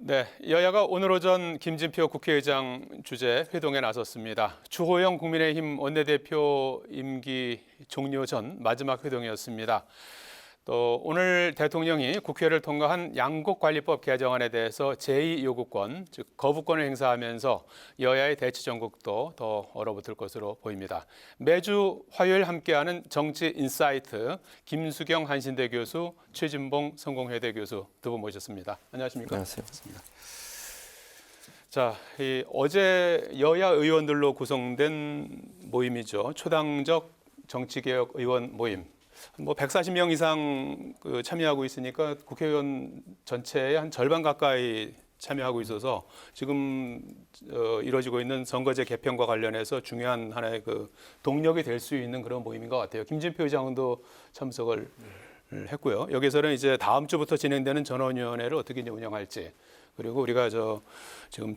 네, 여야가 오늘 오전 김진표 국회의장 주재 회동에 나섰습니다. 주호영 국민의힘 원내대표 임기 종료 전 마지막 회동이었습니다. 또 오늘 대통령이 국회를 통과한 양곡관리법 개정안에 대해서 제2요구권, 즉 거부권을 행사하면서 여야의 대치 전국도 더 얼어붙을 것으로 보입니다. 매주 화요일 함께하는 정치 인사이트 김수경 한신대 교수, 최진봉 성공회대 교수 두 분 모셨습니다. 안녕하십니까? 안녕하세요. 자, 어제 여야 의원들로 구성된 모임이죠. 초당적 정치개혁 의원 모임. 뭐 140명 이상 참여하고 있으니까 국회의원 전체의 한 절반 가까이 참여하고 있어서 지금 이루어지고 있는 선거제 개편과 관련해서 중요한 하나의 동력이 될 수 있는 그런 모임인 것 같아요. 김진표 의장도 참석을 했고요. 여기서는 이제 다음 주부터 진행되는 전원위원회를 어떻게 이제 운영할지, 그리고 우리가 지금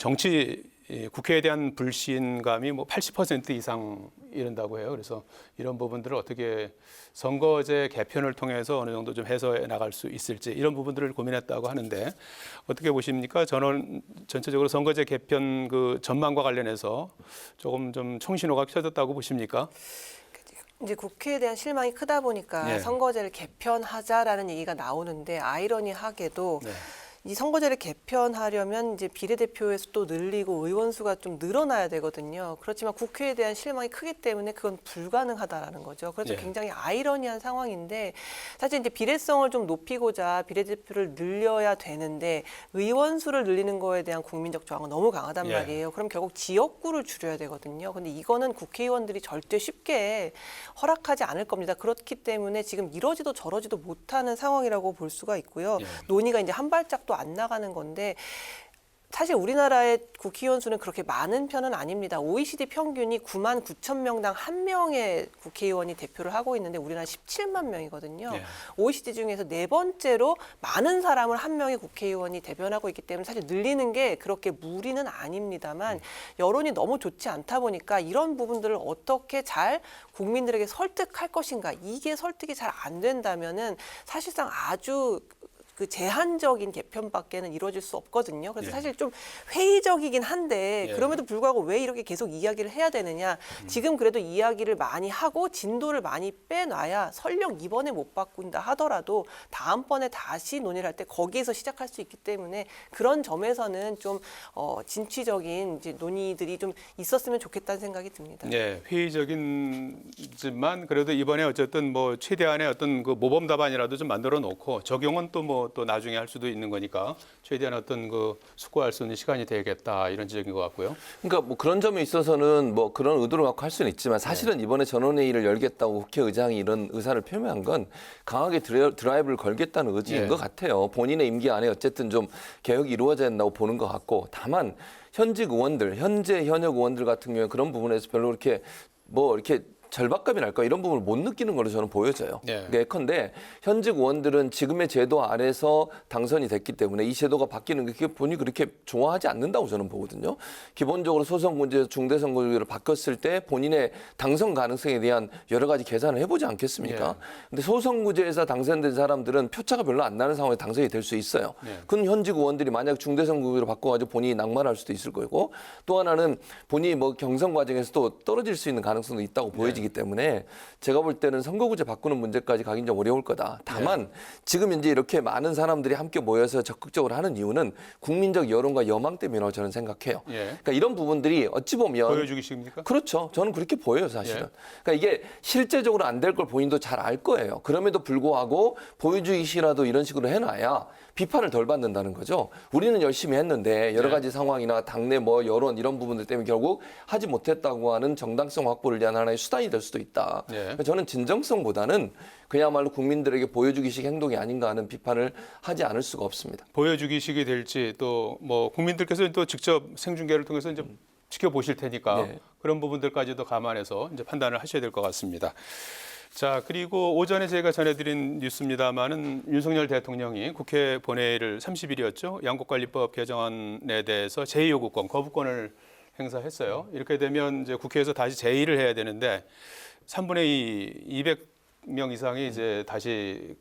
국회에 대한 불신감이 뭐 80% 이상 이른다고 해요. 그래서 이런 부분들을 어떻게 선거제 개편을 통해서 어느 정도 좀 해소해 나갈 수 있을지, 이런 부분들을 고민했다고 하는데 어떻게 보십니까? 저는 전체적으로 선거제 개편 전망과 관련해서 조금 좀 청신호가 켜졌다고 보십니까? 이제 국회에 대한 실망이 크다 보니까 선거제를 개편하자라는 얘기가 나오는데, 아이러니하게도 이 선거제를 개편하려면 이제 비례대표의 수도 늘리고 의원 수가 좀 늘어나야 되거든요. 그렇지만 국회에 대한 실망이 크기 때문에 그건 불가능하다라는 거죠. 그래서 굉장히 아이러니한 상황인데, 사실 이제 비례성을 좀 높이고자 비례대표를 늘려야 되는데 의원 수를 늘리는 거에 대한 국민적 저항은 너무 강하단 말이에요. 그럼 결국 지역구를 줄여야 되거든요. 근데 이거는 국회의원들이 절대 쉽게 허락하지 않을 겁니다. 그렇기 때문에 지금 이러지도 저러지도 못하는 상황이라고 볼 수가 있고요. 논의가 이제 한 발짝도 안 나가는 건데, 사실 우리나라의 국회의원 수는 그렇게 많은 편은 아닙니다. OECD 평균이 9만 9천 명당 1명의 국회의원이 대표를 하고 있는데 우리나라 17만 명이거든요. OECD 중에서 네 번째로 많은 사람을 한 명의 국회의원이 대변하고 있기 때문에 사실 늘리는 게 그렇게 무리는 아닙니다만, 여론이 너무 좋지 않다 보니까 이런 부분들을 어떻게 잘 국민들에게 설득할 것인가, 이게 설득이 잘 안 된다면은 사실상 아주 제한적인 개편밖에는 이루어질 수 없거든요. 그래서 사실 좀 회의적이긴 한데 그럼에도 불구하고 왜 이렇게 계속 이야기를 해야 되느냐. 지금 그래도 이야기를 많이 하고 진도를 많이 빼놔야 설령 이번에 못 바꾼다 하더라도 다음번에 다시 논의를 할 때 거기에서 시작할 수 있기 때문에, 그런 점에서는 좀 진취적인 이제 논의들이 좀 있었으면 좋겠다는 생각이 듭니다. 네, 회의적이지만 그래도 이번에 어쨌든 뭐 최대한의 어떤 모범 답안이라도 좀 만들어 놓고 적용은 또 나중에 할 수도 있는 거니까 최대한 어떤 숙고할 수 있는 시간이 되겠다, 이런 지적인 것 같고요. 그러니까 뭐 그런 점에 있어서는 뭐 그런 의도를 갖고 할 수는 있지만, 사실은 이번에 전원회의를 열겠다고 국회의장이 이런 의사를 표명한 건 강하게 드라이브를 걸겠다는 의지인 것 같아요. 본인의 임기 안에 어쨌든 좀 개혁이 이루어져야 된다고 보는 것 같고, 다만 현직 의원들, 현역 의원들 같은 경우에 그런 부분에서 별로 이렇게 절박감이 날까, 이런 부분을 못 느끼는 걸로 저는 보여져요. 예컨대 현직 의원들은 지금의 제도 아래서 당선이 됐기 때문에 이 제도가 바뀌는 게 본인이 그렇게 좋아하지 않는다고 저는 보거든요. 기본적으로 소선거제에서 중대선거제로 바뀌었을 때 본인의 당선 가능성에 대한 여러 가지 계산을 해보지 않겠습니까? 근데 소선거제에서 당선된 사람들은 표차가 별로 안 나는 상황에 당선이 될 수 있어요. 그건 현직 의원들이 만약 중대선거제로 바꿔가지고 본인이 낙마할 수도 있을 거고, 또 하나는 본인이 뭐 경선 과정에서도 떨어질 수 있는 가능성도 있다고 보여지기 때문에 제가 볼 때는 선거구제 바꾸는 문제까지 가긴 좀 어려울 거다. 다만 지금 이제 이렇게 많은 사람들이 함께 모여서 적극적으로 하는 이유는 국민적 여론과 여망 때문이라고 저는 생각해요. 그러니까 이런 부분들이 어찌 보면 보여주기식입니까? 그렇죠. 저는 그렇게 보여요, 사실은. 그러니까 이게 실제적으로 안 될 걸 본인도 잘 알 거예요. 그럼에도 불구하고 보여주기식이라도 이런 식으로 해놔야 비판을 덜 받는다는 거죠. 우리는 열심히 했는데 여러 가지 상황이나 당내 여론 이런 부분들 때문에 결국 하지 못했다고 하는 정당성 확보를 위한 하나의 수단이 될 수도 있다. 저는 진정성보다는 그야말로 국민들에게 보여주기식 행동이 아닌가 하는 비판을 하지 않을 수가 없습니다. 보여주기식이 될지, 또 국민들께서 또 직접 생중계를 통해서 이제 지켜보실 테니까 그런 부분들까지도 감안해서 이제 판단을 하셔야 될 것 같습니다. 자, 그리고 오전에 저희가 전해드린 뉴스입니다만은 윤석열 대통령이 국회 본회의를 30일이었죠. 양곡관리법 개정안에 대해서 제2요구권, 거부권을 행사했어요. 이렇게 되면 이제 국회에서 다시 제의를 해야 되는데 3분의 2, 200명 이상이 이제 다시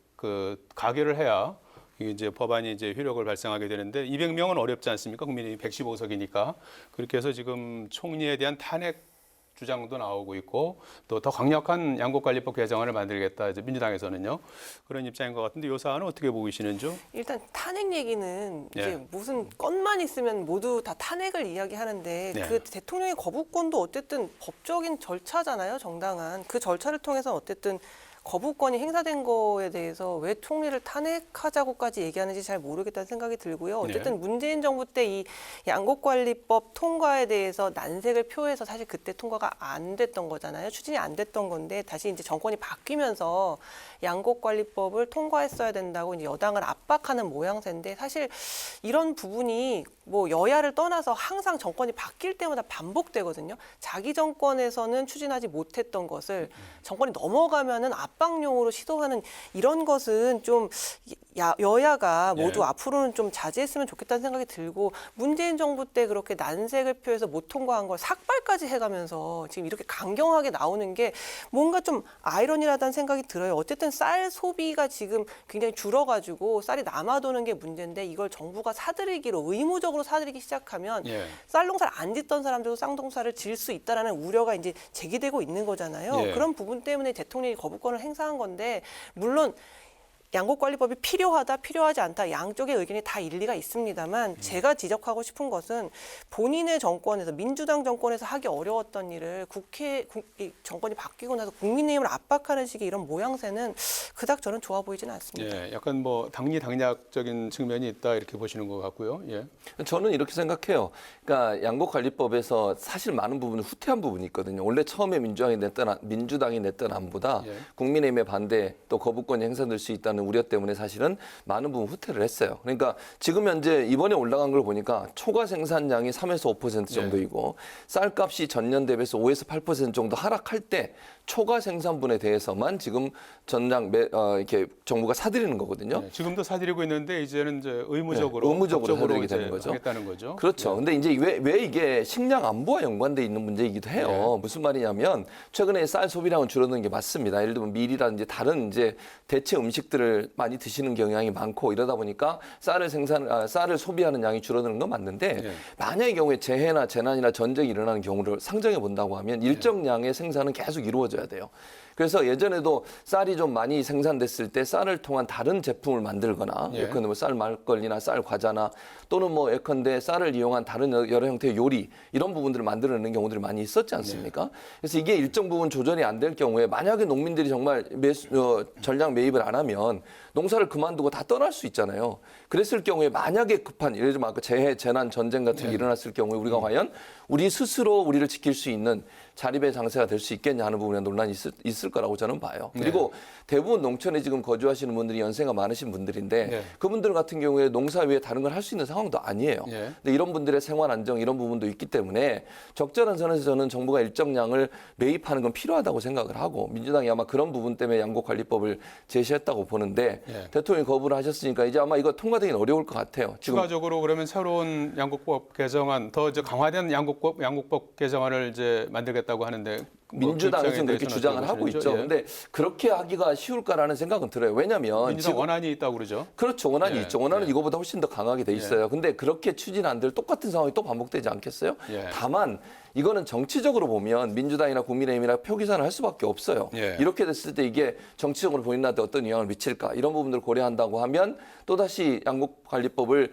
가결을 해야 이게 이제 법안이 이제 효력을 발생하게 되는데 200명은 어렵지 않습니까? 국민의힘 115석이니까 그렇게 해서 지금 총리에 대한 탄핵 주장도 나오고 있고 또 더 강력한 양곡관리법 개정안을 만들겠다. 이제 민주당에서는요 그런 입장인 것 같은데 이 사안은 어떻게 보고 계시는지요? 일단 탄핵 얘기는 예. 이제 무슨 건만 있으면 모두 다 탄핵을 이야기하는데 네. 그 대통령의 거부권도 어쨌든 법적인 절차잖아요, 정당한. 그 절차를 통해서 어쨌든 거부권이 행사된 거에 대해서 왜 총리를 탄핵하자고까지 얘기하는지 잘 모르겠다는 생각이 들고요. 어쨌든 문재인 정부 때 이 양곡관리법 통과에 대해서 난색을 표해서 사실 그때 통과가 안 됐던 거잖아요. 추진이 안 됐던 건데 다시 이제 정권이 바뀌면서 양곡관리법을 통과했어야 된다고 이제 여당을 압박하는 모양새인데 사실 이런 부분이 뭐 여야를 떠나서 항상 정권이 바뀔 때마다 반복되거든요. 자기 정권에서는 추진하지 못했던 것을 정권이 넘어가면은 압박용으로 시도하는 이런 것은 좀 여야가 모두 앞으로는 좀 자제했으면 좋겠다는 생각이 들고 문재인 정부 때 그렇게 난색을 표해서 못 통과한 걸 삭발까지 해가면서 지금 이렇게 강경하게 나오는 게 뭔가 좀 아이러니하다는 생각이 들어요. 어쨌든 쌀 소비가 지금 굉장히 줄어가지고 쌀이 남아도는 게 문제인데 이걸 정부가 사들이기로 의무적으로 사들이기 시작하면 쌀 농사를 안 짓던 사람들도 쌍농사를 지을 수 있다라는 우려가 이제 제기되고 있는 거잖아요. 그런 부분 때문에 대통령이 거부권을 행사한 건데 물론 양곡관리법이 필요하다, 필요하지 않다 양쪽의 의견이 다 일리가 있습니다만 제가 지적하고 싶은 것은 본인의 정권에서 민주당 정권에서 하기 어려웠던 일을 정권이 바뀌고 나서 국민의힘을 압박하는 식의 이런 모양새는 그닥 저는 좋아 보이지는 않습니다. 예, 약간 뭐 당리당략적인 측면이 있다 이렇게 보시는 것 같고요. 예. 저는 이렇게 생각해요. 그러니까 양곡관리법에서 사실 많은 부분은 후퇴한 부분이 있거든요. 원래 처음에 민주당이 냈던 안보다 국민의힘의 반대 또 거부권이 행사될 수 있다는 우려 때문에 사실은 많은 부분 후퇴를 했어요. 그러니까 지금 현재 이번에 올라간 걸 보니까 초과 생산량이 3에서 5% 정도이고 쌀값이 전년 대비해서 5에서 8% 정도 하락할 때 초과 생산분에 대해서만 지금 이렇게 정부가 사들이는 거거든요. 지금도 사들이고 있는데 이제는 이제 의무적으로 의무적으로 법적으로 사들이게 되는 거죠. 하겠다는 거죠. 그렇죠. 근데 이제 왜 이게 식량 안보와 연관돼 있는 문제이기도 해요. 무슨 말이냐면 최근에 쌀 소비량은 줄어드는 게 맞습니다. 예를 들면 밀이라든지 다른 이제 대체 음식들을 많이 드시는 경향이 많고 이러다 보니까 쌀을 소비하는 양이 줄어드는 건 맞는데 만약의 경우에 재해나 재난이나 전쟁이 일어나는 경우를 상정해 본다고 하면 일정량의 생산은 계속 이루어져야 돼요. 그래서 예전에도 쌀이 좀 많이 생산됐을 때 쌀을 통한 다른 제품을 만들거나 예컨대 뭐 쌀 막걸리나 쌀 과자나 또는 뭐 예컨대 쌀을 이용한 다른 여러 형태의 요리 이런 부분들을 만들어내는 경우들이 많이 있었지 않습니까? 그래서 이게 일정 부분 조절이 안 될 경우에 만약에 농민들이 정말 전량 매입을 안 하면 농사를 그만두고 다 떠날 수 있잖아요. 그랬을 경우에 만약에 급한 예를 들면 아까 재해, 재난, 전쟁 같은 게 일어났을 경우에 우리가 과연 우리 스스로 우리를 지킬 수 있는 자립의 장세가 될 수 있겠냐 하는 부분에 논란이 있을 거라고 저는 봐요. 그리고 대부분 농촌에 지금 거주하시는 분들이 연세가 많으신 분들인데 그분들 같은 경우에 농사 외에 다른 걸 할 수 있는 상황도 아니에요. 근데 이런 분들의 생활 안정 이런 부분도 있기 때문에 적절한 선에서 저는 정부가 일정량을 매입하는 건 필요하다고 생각을 하고 민주당이 아마 그런 부분 때문에 양곡관리법을 제시했다고 보는데 대통령이 거부를 하셨으니까 이제 아마 이거 통과되기는 어려울 것 같아요. 추가적으로 그러면 새로운 양곡법 개정안 더 이제 강화된 양곡법 개정안을 이제 만들겠다고 하는데 민주당에서는 그렇게 주장을 하고 있죠. 그런데 그렇게 하기가 쉬울까라는 생각은 들어요. 왜냐하면 민주당 원안이 있다고 그러죠. 그렇죠. 원안이 있죠. 원안은 이거보다 훨씬 더 강하게 돼 있어요. 근데 그렇게 추진 안 될 똑같은 상황이 또 반복되지 않겠어요? 다만 이거는 정치적으로 보면 민주당이나 국민의힘이나 표 계산을 할 수밖에 없어요. 이렇게 됐을 때 이게 정치적으로 본인한테 어떤 영향을 미칠까 이런 부분들을 고려한다고 하면 또다시 양곡관리법을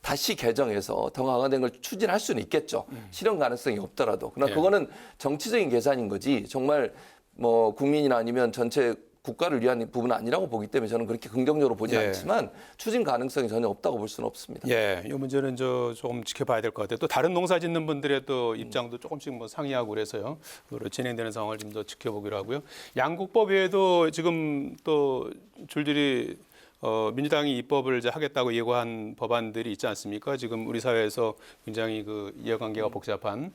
다시 개정해서 더 강화된 걸 추진할 수는 있겠죠. 실현 가능성이 없더라도. 그러나 그거는 정치적인 계산인 거지 정말 뭐 국민이나 아니면 전체 국가를 위한 부분은 아니라고 보기 때문에 저는 그렇게 긍정적으로 보지 않지만 추진 가능성이 전혀 없다고 볼 수는 없습니다. 이 문제는 조금 지켜봐야 될 것 같아요. 또 다른 농사 짓는 분들의 또 입장도 조금씩 뭐 상이하고 그래서요. 진행되는 상황을 좀 더 지켜보기로 하고요. 양곡법 외에도 지금 또 줄줄이 민주당이 입법을 이제 하겠다고 예고한 법안들이 있지 않습니까? 지금 우리 사회에서 굉장히 그 이해관계가 복잡한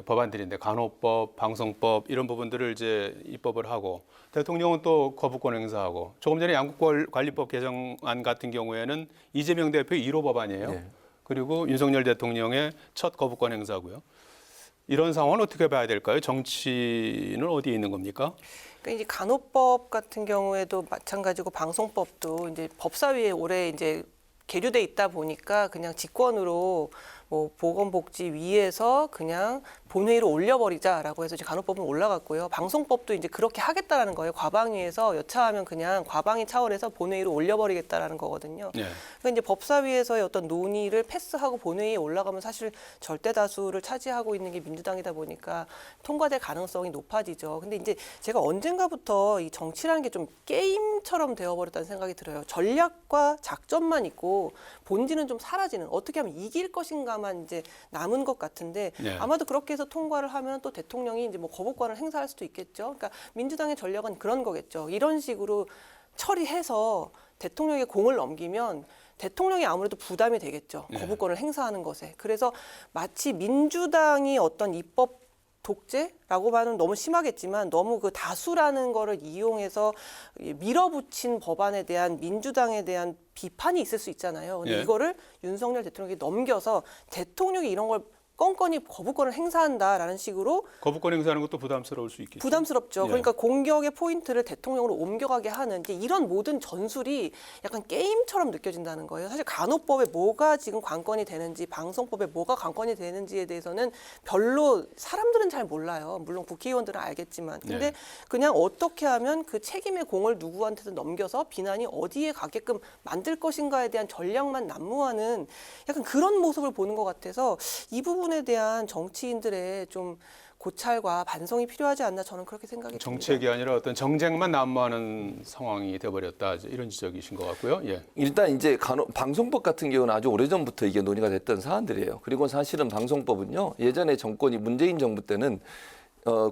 법안들인데 간호법, 방송법 이런 부분들을 이제 입법을 하고 대통령은 또 거부권 행사하고 조금 전에 양곡관리법 개정안 같은 경우에는 이재명 대표의 1호 법안이에요. 그리고 윤석열 대통령의 첫 거부권 행사고요. 이런 상황은 어떻게 봐야 될까요? 정치는 어디에 있는 겁니까? 그러니까 이제 간호법 같은 경우에도 마찬가지고 방송법도 이제 법사위에 올해 이제 계류돼 있다 보니까 그냥 직권으로 뭐 보건복지위에서 그냥 본회의로 올려버리자라고 해서 이제 간호법은 올라갔고요. 방송법도 이제 그렇게 하겠다라는 거예요. 과방위에서 여차하면 그냥 과방위 차원에서 본회의로 올려버리겠다라는 거거든요. 네. 그러니까 이제 법사위에서의 어떤 논의를 패스하고 본회의에 올라가면 사실 절대 다수를 차지하고 있는 게 민주당이다 보니까 통과될 가능성이 높아지죠. 근데 이제 제가 언젠가부터 이 정치라는 게 좀 게임처럼 되어버렸다는 생각이 들어요. 전략과 작전만 있고 본질은 좀 사라지는, 어떻게 하면 이길 것인가만 이제 남은 것 같은데 네. 아마도 그렇게 해서 통과를 하면 또 대통령이 이제 뭐 거부권을 행사할 수도 있겠죠. 그러니까 민주당의 전략은 그런 거겠죠. 이런 식으로 처리해서 대통령에게 공을 넘기면 대통령이 아무래도 부담이 되겠죠. 네. 거부권을 행사하는 것에. 그래서 마치 민주당이 어떤 입법 독재라고 말하면 너무 심하겠지만 너무 그 다수라는 거를 이용해서 밀어붙인 법안에 대한 민주당에 대한 비판이 있을 수 있잖아요. 근데 예. 이거를 윤석열 대통령에게 넘겨서 대통령이 이런 걸 껌껌이 거부권을 행사한다라는 식으로 거부권 행사하는 것도 부담스러울 수 있겠죠. 부담스럽죠. 예. 그러니까 공격의 포인트를 대통령으로 옮겨가게 하는 이제 이런 모든 전술이 약간 게임처럼 느껴진다는 거예요. 사실 간호법에 뭐가 지금 관건이 되는지, 방송법에 뭐가 관건이 되는지에 대해서는 별로 사람들은 잘 몰라요. 물론 국회의원들은 알겠지만. 근데 네. 그냥 어떻게 하면 그 책임의 공을 누구한테든 넘겨서 비난이 어디에 가게끔 만들 것인가에 대한 전략만 난무하는 약간 그런 모습을 보는 것 같아서 이 부분에 대한 정치인들의 좀 고찰과 반성이 필요하지 않나 저는 그렇게 생각이 듭니다. 정책이 아니라 어떤 정쟁만 난무하는 상황이 돼버렸다 이런 지적이신 것 같고요. 예. 일단 이제 방송법 같은 경우는 아주 오래전부터 이게 논의가 됐던 사안들이에요. 그리고 사실은 방송법은요, 예전에 정권이 문재인 정부 때는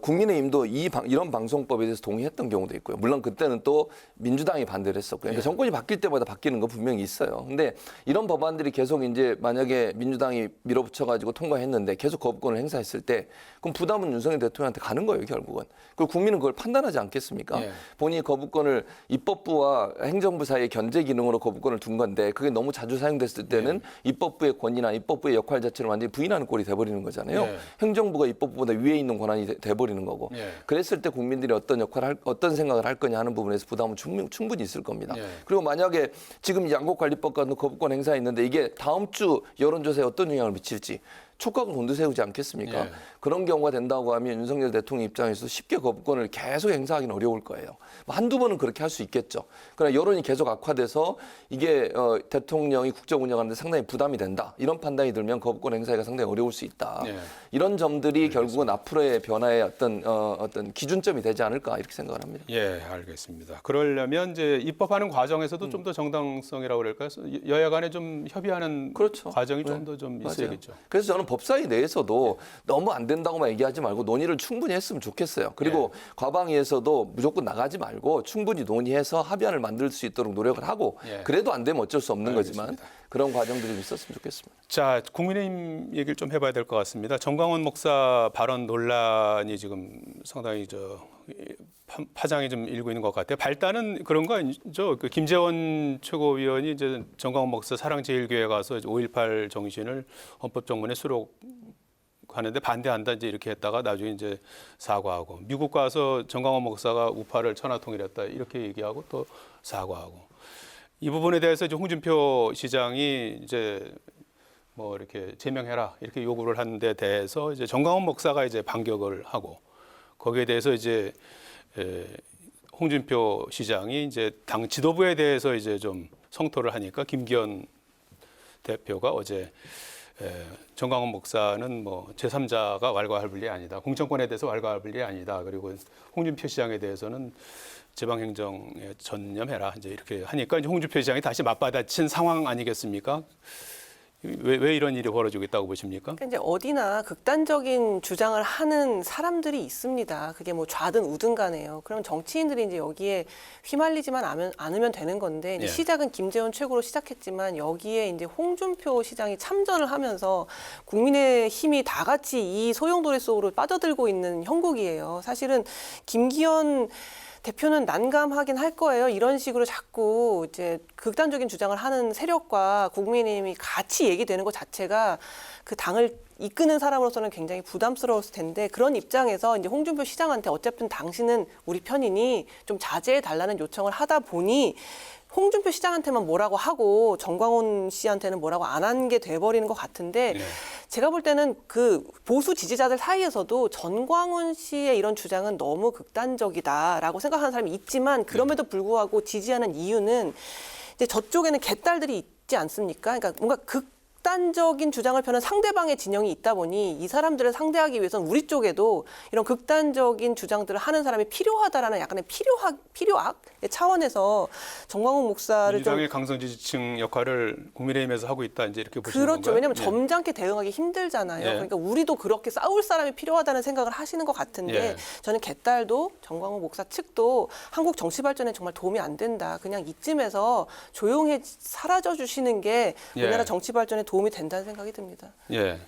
국민의힘도 이런 방송법에 대해서 동의했던 경우도 있고요. 물론 그때는 또 민주당이 반대를 했었고요. 그러니까 정권이 바뀔 때마다 바뀌는 거 분명히 있어요. 근데 이런 법안들이 계속 이제 만약에 민주당이 밀어붙여가지고 통과했는데 계속 거부권을 행사했을 때 그럼 부담은 윤석열 대통령한테 가는 거예요, 결국은. 그리고 국민은 그걸 판단하지 않겠습니까? 예. 본인이 거부권을 입법부와 행정부 사이의 견제 기능으로 거부권을 둔 건데 그게 너무 자주 사용됐을 때는 입법부의 권위나 입법부의 역할 자체를 완전히 부인하는 꼴이 돼버리는 거잖아요. 예. 행정부가 입법부보다 위에 있는 권한이 돼버리는 거고. 예. 그랬을 때 국민들이 어떤 생각을 할 거냐 하는 부분에서 부담은 충분히 있을 겁니다. 예. 그리고 만약에 지금 양곡관리법 같은 거부권 행사했는데 이게 다음 주 여론조사에 어떤 영향을 미칠지 촉각은 곤두세우지 않겠습니까? 예. 그런 경우가 된다고 하면 윤석열 대통령 입장에서 쉽게 거부권을 계속 행사하기는 어려울 거예요. 한두 번은 그렇게 할 수 있겠죠. 그러나 여론이 계속 악화돼서 이게 대통령이 국정 운영하는데 상당히 부담이 된다. 이런 판단이 들면 거부권 행사가 상당히 어려울 수 있다. 예. 이런 점들이 결국은 앞으로의 변화의 어떤 기준점이 되지 않을까 이렇게 생각을 합니다. 예, 알겠습니다. 그러려면 이제 입법하는 과정에서도 좀 더 정당성이라고 그럴까요? 여야 간에 좀 협의하는 그렇죠. 과정이 네. 좀 더 좀 맞아요. 있어야겠죠. 그래서 저는 법사위 내에서도 너무 안 된다고만 얘기하지 말고 논의를 충분히 했으면 좋겠어요. 그리고 과방위에서도 무조건 나가지 말고 충분히 논의해서 합의안을 만들 수 있도록 노력을 하고 예. 그래도 안 되면 어쩔 수 없는 알겠습니다. 거지만 그런 과정들이 좀 있었으면 좋겠습니다. 자, 국민의힘 얘기를 좀 해봐야 될 것 같습니다. 정광훈 목사 발언 논란이 지금 상당히 파장이 좀 일고 있는 것 같아요. 발단은 그런 거 아니죠? 그 김재원 최고위원이 이제 정광훈 목사 사랑제일교회 가서 5.18 정신을 헌법정문에 수록하는데 반대한다 이제 이렇게 했다가 나중에 이제 사과하고 미국 가서 정광훈 목사가 우파를 천하통일했다 이렇게 얘기하고 또 사과하고 이 부분에 대해서 이제 홍준표 시장이 이제 뭐 이렇게 제명해라 이렇게 요구를 하는 데 대해서 이제 정광훈 목사가 이제 반격을 하고 거기에 대해서 이제 홍준표 시장이 이제 당 지도부에 대해서 이제 좀 성토를 하니까 김기현 대표가 어제 정광훈 목사는 뭐 제3자가 왈가왈부할 분이 아니다. 공천권에 대해서 왈가왈부할 분이 아니다. 그리고 홍준표 시장에 대해서는 지방행정에 전념해라. 이제 이렇게 하니까 이제 홍준표 시장이 다시 맞받아친 상황 아니겠습니까? 왜 이런 일이 벌어지고 있다고 보십니까? 그러니까 이제 어디나 극단적인 주장을 하는 사람들이 있습니다. 그게 뭐 좌든 우든 간에요. 그럼 정치인들이 이제 여기에 휘말리지만 않으면 되는 건데 이제 예. 시작은 김재원 최고로 시작했지만 여기에 이제 홍준표 시장이 참전을 하면서 국민의힘이 다 같이 이 소용돌이 속으로 빠져들고 있는 형국이에요. 사실은 김기현 대표는 난감하긴 할 거예요. 이런 식으로 자꾸 이제 극단적인 주장을 하는 세력과 국민의힘이 같이 얘기되는 것 자체가 그 당을 이끄는 사람으로서는 굉장히 부담스러웠을 텐데 그런 입장에서 이제 홍준표 시장한테 어차피 당신은 우리 편이니 좀 자제해 달라는 요청을 하다 보니 홍준표 시장한테만 뭐라고 하고 정광훈 씨한테는 뭐라고 안 한 게 돼버리는 것 같은데 제가 볼 때는 그 보수 지지자들 사이에서도 전광훈 씨의 이런 주장은 너무 극단적이다라고 생각하는 사람이 있지만 그럼에도 불구하고 지지하는 이유는 이제 저쪽에는 개딸들이 있지 않습니까? 그러니까 뭔가 극단적인 주장을 펴는 상대방의 진영이 있다 보니 이 사람들을 상대하기 위해서는 우리 쪽에도 이런 극단적인 주장들을 하는 사람이 필요하다라는 약간의 필요악 차원에서 정광훈 목사를 좀 민주당의 강성 지지층 역할을 국민의힘에서 하고 있다 이제 이렇게 보시는 그렇죠. 건가요? 왜냐하면 예. 점잖게 대응하기 힘들잖아요. 예. 그러니까 우리도 그렇게 싸울 사람이 필요하다는 생각을 하시는 것 같은데 예. 저는 개딸도 정광훈 목사 측도 한국 정치 발전에 정말 도움이 안 된다. 그냥 이쯤에서 조용히 사라져 주시는 게 우리나라 예. 정치 발전에 도움이 된다는 생각이 듭니다. 예.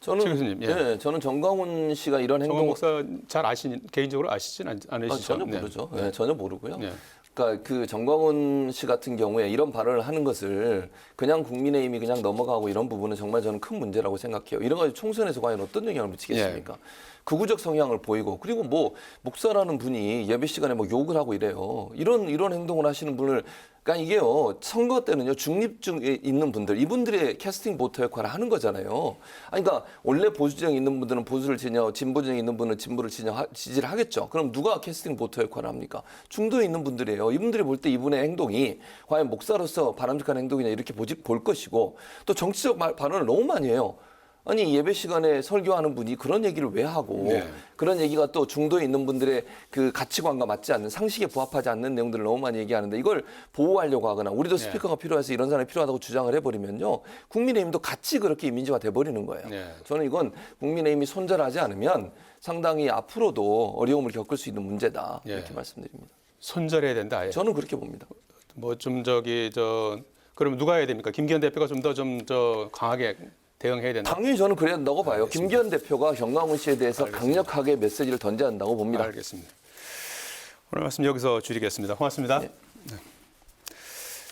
최 저는 교수님, 예. 네, 저는 정광훈 씨가 이런 정광 행동 목사 잘 개인적으로 아시진 않으시죠? 전혀 모르죠. 네, 전혀 모르고요. 네. 그러니까 그 정광훈 씨 같은 경우에 이런 발언을 하는 것을 그냥 국민의힘이 그냥 넘어가고 이런 부분은 정말 저는 큰 문제라고 생각해요. 이런 거 총선에서 과연 어떤 영향을 미치겠습니까? 극우적 성향을 보이고 그리고 뭐 목사라는 분이 예배 시간에 뭐 욕을 하고 이래요. 이런 행동을 하시는 분을 그러니까 이게요 선거 때는요 중립중에 있는 분들 이분들의 캐스팅 보터 역할을 하는 거잖아요. 아니, 그러니까 원래 보수정에 있는 분들은 보수를 지지하고 진보정에 있는 분은 진보를 지지를 하겠죠. 그럼 누가 캐스팅 보터 역할을 합니까? 중도에 있는 분들이에요. 이분들이 볼 때 이분의 행동이 과연 목사로서 바람직한 행동이냐 이렇게 볼 것이고 또 정치적 발언을 너무 많이 해요. 아니 예배 시간에 설교하는 분이 그런 얘기를 왜 하고 그런 얘기가 또 중도에 있는 분들의 그 가치관과 맞지 않는 상식에 부합하지 않는 내용들을 너무 많이 얘기하는데 이걸 보호하려고 하거나 우리도 스피커가 필요해서 이런 사람이 필요하다고 주장을 해버리면요 국민의힘도 같이 그렇게 이미지화 돼버리는 거예요. 저는 이건 국민의힘이 손절하지 않으면 상당히 앞으로도 어려움을 겪을 수 있는 문제다 이렇게 말씀드립니다. 손절해야 된다. 아예. 저는 그렇게 봅니다. 뭐 좀 그럼 누가 해야 됩니까? 김기현 대표가 좀 더 강하게 대응해야 된다. 당연히 저는 그래야 된다고 봐요. 김기현 대표가 정광훈 씨에 대해서 강력하게 메시지를 던져야 한다고 봅니다. 알겠습니다. 오늘 말씀 여기서 줄이겠습니다. 고맙습니다. 네. 네.